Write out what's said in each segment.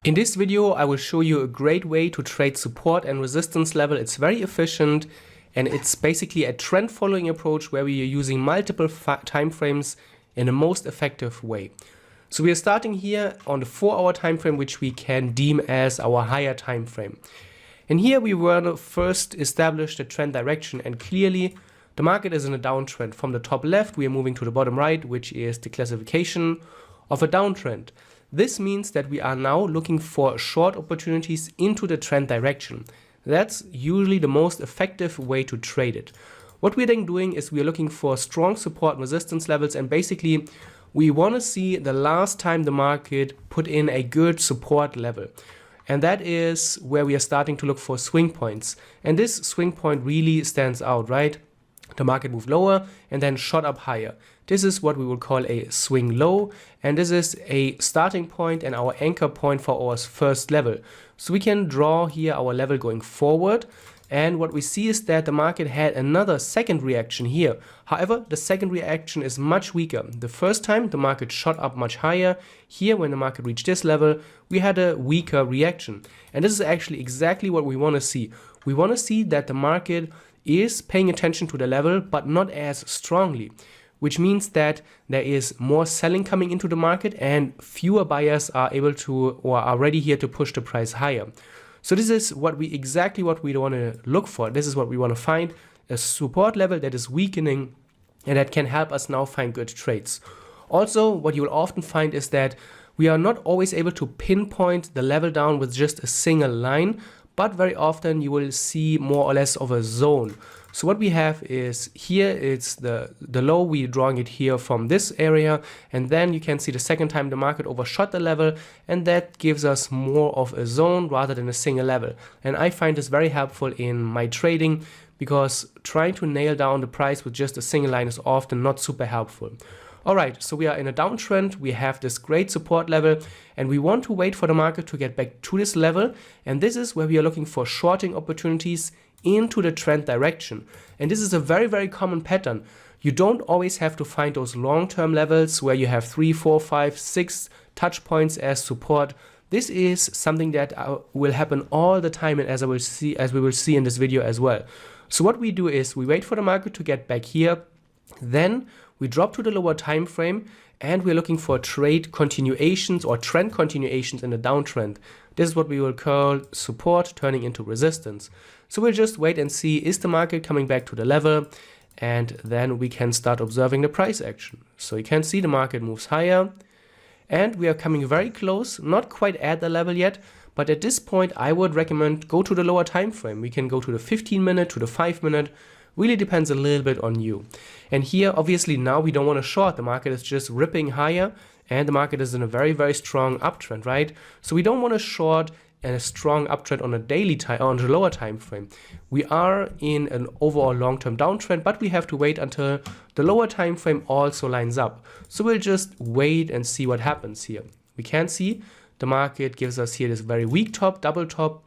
In this video, I will show you a great way to trade support and resistance level. It's very efficient and it's basically a trend following approach where we are using multiple time frames in the most effective way. So we are starting here on the 4-hour time frame, which we can deem as our higher time frame. And here we were first established a trend direction, and clearly the market is in a downtrend. From the top left, we are moving to the bottom right, which is the classification of a downtrend. This means that we are now looking for short opportunities into the trend direction. That's usually the most effective way to trade it. What we're then doing is we're looking for strong support and resistance levels, and basically we want to see the last time the market put in a good support level. And that is where we are starting to look for swing points. And this swing point really stands out, right? The market moved lower and then shot up higher. This is what we would call a swing low, and this is a starting point and our anchor point for our first level. So we can draw here our level going forward, and what we see is that the market had another second reaction here. However, the second reaction is much weaker. The first time the market shot up much higher. Here, when the market reached this level, we had a weaker reaction. And this is actually exactly what we want to see. We want to see that the market is paying attention to the level, but not as strongly, which means that there is more selling coming into the market and fewer buyers are able to or are ready here to push the price higher. So this is exactly what we want to look for. This is what we want to find, a support level that is weakening and that can help us now find good trades. Also, what you will often find is that we are not always able to pinpoint the level down with just a single line, but very often you will see more or less of a zone. So what we have is here, it's the low, we're drawing it here from this area, and then you can see the second time the market overshot the level, and that gives us more of a zone rather than a single level. And I find this very helpful in my trading because trying to nail down the price with just a single line is often not super helpful. Alright, so we are in a downtrend, we have this great support level, and we want to wait for the market to get back to this level, and this is where we are looking for shorting opportunities into the trend direction. And this is a very, very common pattern. You don't always have to find those long-term levels where you have 3, 4, 5, 6 touch points as support. This is something that will happen all the time, and as we will see in this video as well. So what we do is we wait for the market to get back here, then we drop to the lower time frame, and we're looking for trade continuations or trend continuations in the downtrend. This is what we will call support turning into resistance. So we'll just wait and see, is the market coming back to the level, and then we can start observing the price action. So you can see the market moves higher, and we are coming very close, not quite at the level yet, but at this point I would recommend go to the lower time frame. We can go to the 15-minute, to the 5-minute, really depends a little bit on you. And here, obviously, now we don't want to short. The market is just ripping higher, and the market is in a very, very strong uptrend, right? So we don't want to short a strong uptrend on a daily time, on the lower time frame. We are in an overall long-term downtrend, but we have to wait until the lower time frame also lines up. So we'll just wait and see what happens here. We can see the market gives us here this very weak top, double top.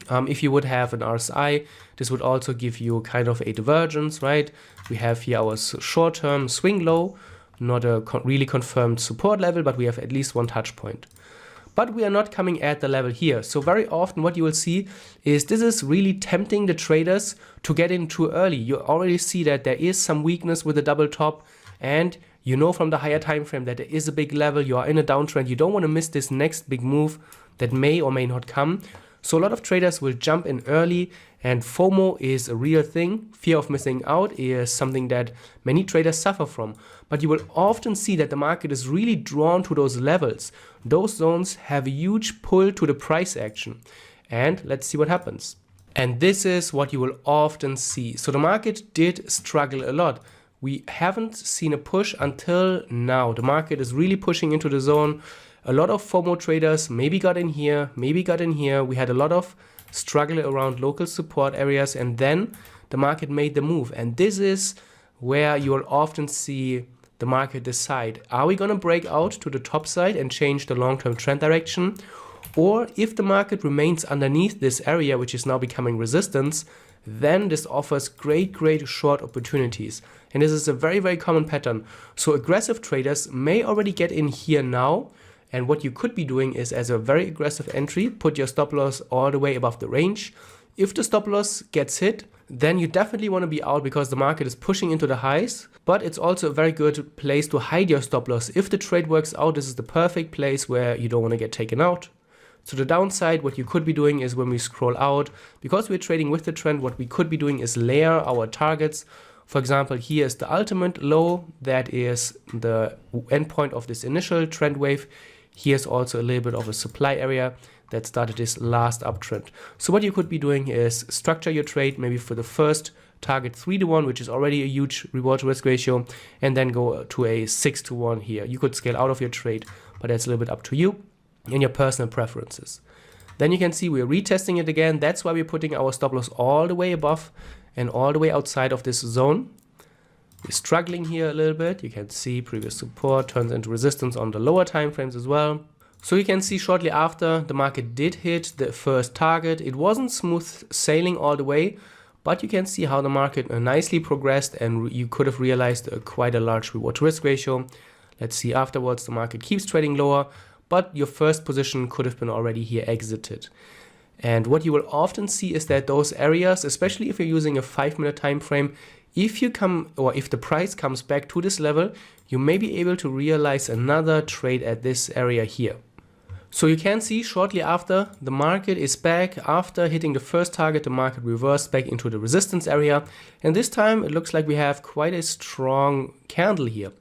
If you would have an RSI, this would also give you kind of a divergence, right? We have here our short-term swing low, not a really confirmed support level, but we have at least one touch point. But we are not coming at the level here. So very often what you will see is this is really tempting the traders to get in too early. You already see that there is some weakness with the double top, and you know from the higher time frame that there is a big level. You are in a downtrend. You don't want to miss this next big move that may or may not come. So a lot of traders will jump in early, and FOMO is a real thing. Fear of missing out is something that many traders suffer from. But you will often see that the market is really drawn to those levels. Those zones have a huge pull to the price action. And let's see what happens. And this is what you will often see. So the market did struggle a lot. We haven't seen a push until now. The market is really pushing into the zone. A lot of FOMO traders maybe got in here, maybe got in here. We had a lot of struggle around local support areas, and then the market made the move. And this is where you will often see the market decide, are we going to break out to the top side and change the long-term trend direction? Or if the market remains underneath this area, which is now becoming resistance, then this offers great short opportunities. And this is a very, very common pattern. So aggressive traders may already get in here now, And what you could be doing is, as a very aggressive entry, put your stop loss all the way above the range. If the stop loss gets hit, then you definitely want to be out because the market is pushing into the highs, but it's also a very good place to hide your stop loss. If the trade works out, this is the perfect place where you don't want to get taken out. So the downside, what you could be doing is when we scroll out, because we're trading with the trend, what we could be doing is layer our targets. For example, here is the ultimate low, that is the endpoint of this initial trend wave. Here's also a little bit of a supply area that started this last uptrend. So what you could be doing is structure your trade maybe for the first target 3-to-1, which is already a huge reward to risk ratio, and then go to a 6-to-1 here. You could scale out of your trade, but that's a little bit up to you and your personal preferences. Then you can see we're retesting it again. That's why we're putting our stop loss all the way above and all the way outside of this zone. We're struggling here a little bit. You can see previous support turns into resistance on the lower time frames as well. So you can see shortly after the market did hit the first target. It wasn't smooth sailing all the way, but you can see how the market nicely progressed, and you could have realized quite a large reward to risk ratio. Let's see afterwards, the market keeps trading lower, but your first position could have been already here exited. And what you will often see is that those areas, especially if you're using a 5-minute time frame, if the price comes back to this level, you may be able to realize another trade at this area here. So you can see shortly after the market is back. After hitting the first target, the market reversed back into the resistance area, and this time it looks like we have quite a strong candle here.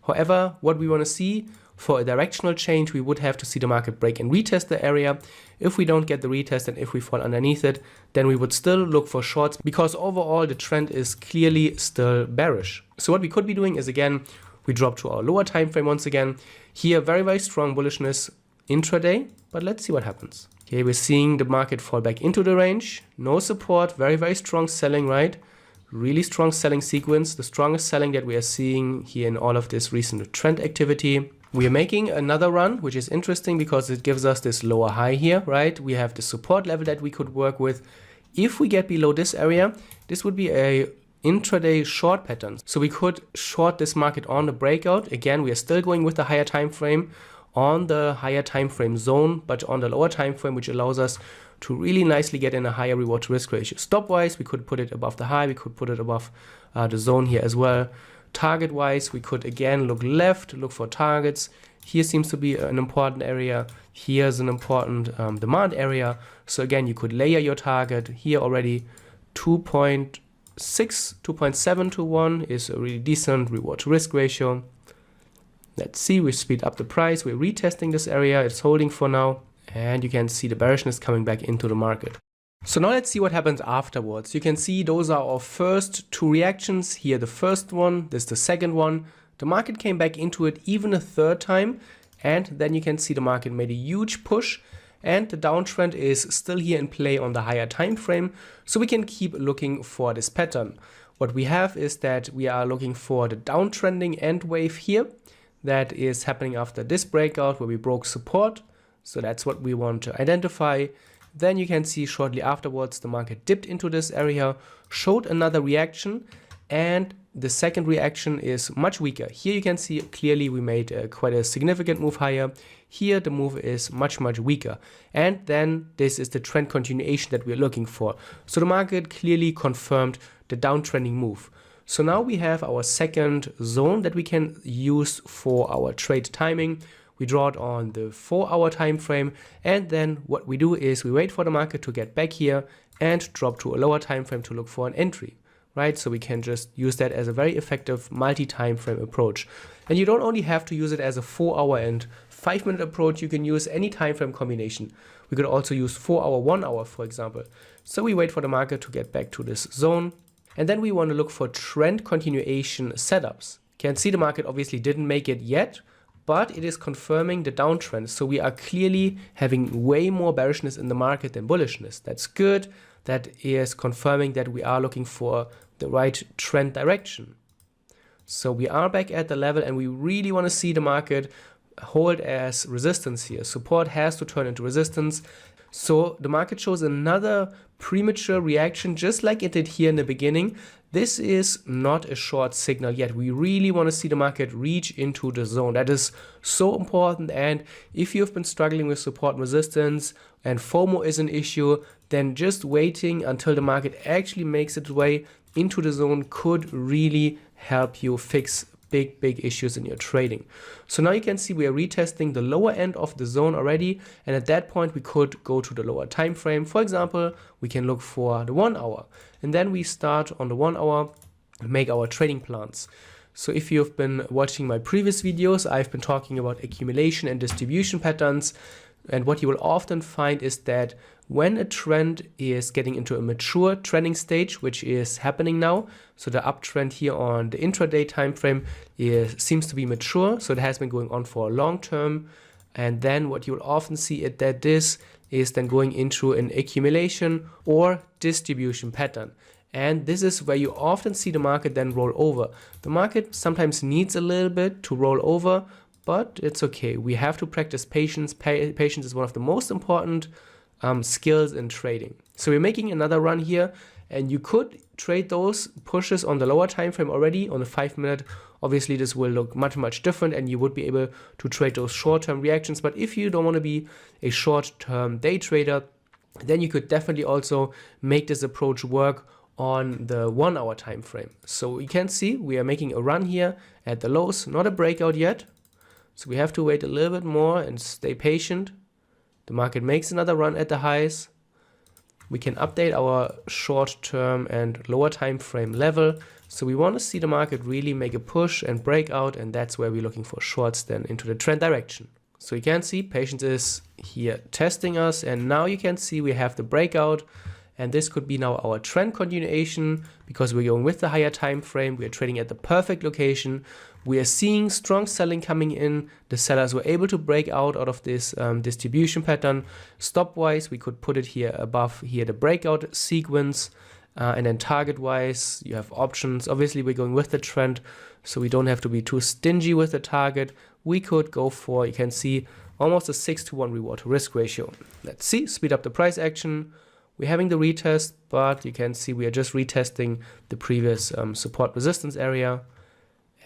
However, what we want to see for a directional change, we would have to see the market break and retest the area. If we don't get the retest and if we fall underneath it, then we would still look for shorts, because overall the trend is clearly still bearish. So what we could be doing is, again, we drop to our lower time frame once again. Here, very, very strong bullishness intraday, but let's see what happens. Okay, we're seeing the market fall back into the range. No support, very, very strong selling, right? Really strong selling sequence, the strongest selling that we are seeing here in all of this recent trend activity. We are making another run, which is interesting because it gives us this lower high here, right? We have the support level that we could work with. If we get below this area, this would be a intraday short pattern. So we could short this market on the breakout. Again, we are still going with the higher time frame on the higher time frame zone, but on the lower time frame, which allows us to really nicely get in a higher reward to risk ratio. Stop wise, we could put it above the high, we could put it above the zone here as well. Target wise, we could again look left, look for targets. Here seems to be an important area. Here's an important demand area. So again, you could layer your target here already. 2.6, 2.7 to 1 is a really decent reward to risk ratio. Let's see, we speed up the price. We're retesting this area. It's holding for now. And you can see the bearishness coming back into the market. So now let's see what happens afterwards. You can see those are our first two reactions. Here the first one, this is the second one. The market came back into it even a third time. And then you can see the market made a huge push. And the downtrend is still here in play on the higher time frame. So we can keep looking for this pattern. What we have is that we are looking for the downtrending end wave here. That is happening after this breakout where we broke support. So that's what we want to identify. Then you can see shortly afterwards the market dipped into this area, showed another reaction, and the second reaction is much weaker. Here you can see clearly we made quite a significant move higher. Here the move is much, much weaker. And then this is the trend continuation that we're looking for. So the market clearly confirmed the downtrending move. So now we have our second zone that we can use for our trade timing. We draw it on the 4-hour time frame, and then what we do is we wait for the market to get back here and drop to a lower time frame to look for an entry, right? So we can just use that as a very effective multi-time frame approach. And you don't only have to use it as a 4-hour and 5-minute approach, you can use any time frame combination. We could also use 4-hour, 1 hour, for example. So we wait for the market to get back to this zone. And then we want to look for trend continuation setups. You can see the market obviously didn't make it yet, but it is confirming the downtrend. So we are clearly having way more bearishness in the market than bullishness. That's good. That is confirming that we are looking for the right trend direction. So we are back at the level and we really want to see the market hold as resistance here. Support has to turn into resistance. So the market shows another premature reaction, just like it did here in the beginning. This is not a short signal yet. We really want to see the market reach into the zone. That is so important. And if you've been struggling with support and resistance and FOMO is an issue, then just waiting until the market actually makes its way into the zone could really help you fix big issues in your trading. So now you can see we are retesting the lower end of the zone already, and at that point we could go to the lower time frame. For example, we can look for the 1 hour, and then we start on the 1 hour and make our trading plans. So if you've been watching my previous videos, I've been talking about accumulation and distribution patterns, and what you will often find is that when a trend is getting into a mature trending stage, which is happening now, so the uptrend here on the intraday time frame seems to be mature, so it has been going on for a long term, and then what you will often see is that this is then going into an accumulation or distribution pattern. And this is where you often see the market then roll over. The market sometimes needs a little bit to roll over, but it's okay. We have to practice patience. Patience is one of the most important skills in trading. So we're making another run here, and you could trade those pushes on the lower time frame already on the 5 minute. Obviously this will look much different, and you would be able to trade those short-term reactions. But if you don't want to be a short-term day trader, then you could definitely also make this approach work on the 1 hour time frame. So you can see we are making a run here at the lows, not a breakout yet. So we have to wait a little bit more and stay patient. The market makes another run at the highs. We can update our short-term and lower time frame level. So we want to see the market really make a push and break out, and that's where we're looking for shorts then into the trend direction. So you can see patience is here testing us, and now you can see we have the breakout, and this could be now our trend continuation because we're going with the higher time frame. We are trading at the perfect location. We are seeing strong selling coming in. The sellers were able to break out of this distribution pattern. Stop wise, we could put it here above here, the breakout sequence, and then target wise, you have options. Obviously we're going with the trend, so we don't have to be too stingy with the target. We could go for, you can see, almost a 6-to-1 reward to risk ratio. Let's see, speed up the price action. We're having the retest, but you can see we are just retesting the previous support resistance area.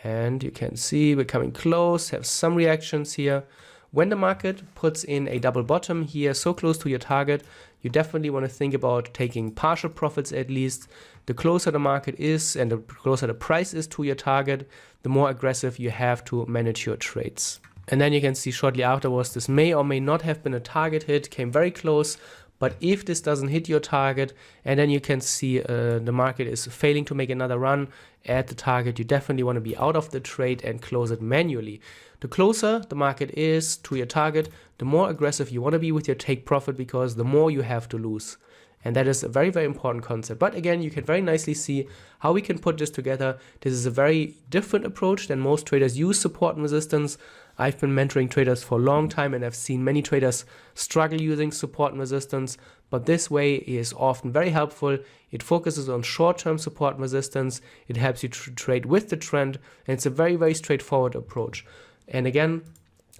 And you can see we're coming close, have some reactions here. When the market puts in a double bottom here, so close to your target, you definitely want to think about taking partial profits at least. The closer the market is and the closer the price is to your target, the more aggressive you have to manage your trades. And then you can see shortly afterwards, this may or may not have been a target hit, came very close. But if this doesn't hit your target, and then you can see the market is failing to make another run at the target, you definitely want to be out of the trade and close it manually. The closer the market is to your target, the more aggressive you want to be with your take profit, because the more you have to lose. And that is a very important concept. But again, you can very nicely see how we can put this together. This is a very different approach than most traders use support and resistance. I've been mentoring traders for a long time, and I've seen many traders struggle using support and resistance, but this way is often very helpful. It focuses on short-term support and resistance. It helps you trade with the trend, and it's a very straightforward approach. And again,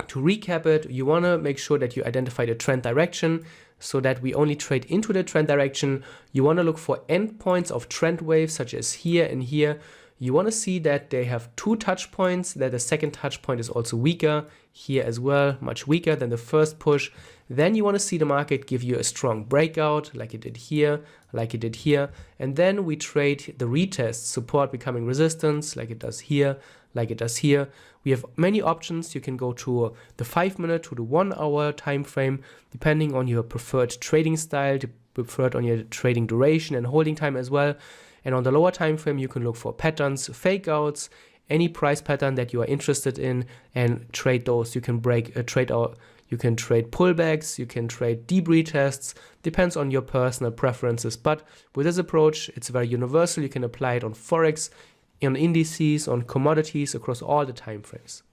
to recap it, you want to make sure that you identify the trend direction so that we only trade into the trend direction. You want to look for endpoints of trend waves such as here and here. You want to see that they have 2 touch points, that the second touch point is also weaker, here as well, much weaker than the first push. Then you want to see the market give you a strong breakout, like it did here, like it did here. And then we trade the retest, support becoming resistance, like it does here, like it does here. We have many options. You can go to the 5 minute, to the 1 hour time frame, depending on your preferred trading style, preferred on your trading duration and holding time as well. And on the lower time frame, you can look for patterns, fake outs, any price pattern that you are interested in, and trade those. You can you can trade pullbacks, you can trade deep retests, depends on your personal preferences. But with this approach, it's very universal. You can apply it on Forex, on indices, on commodities, across all the time frames.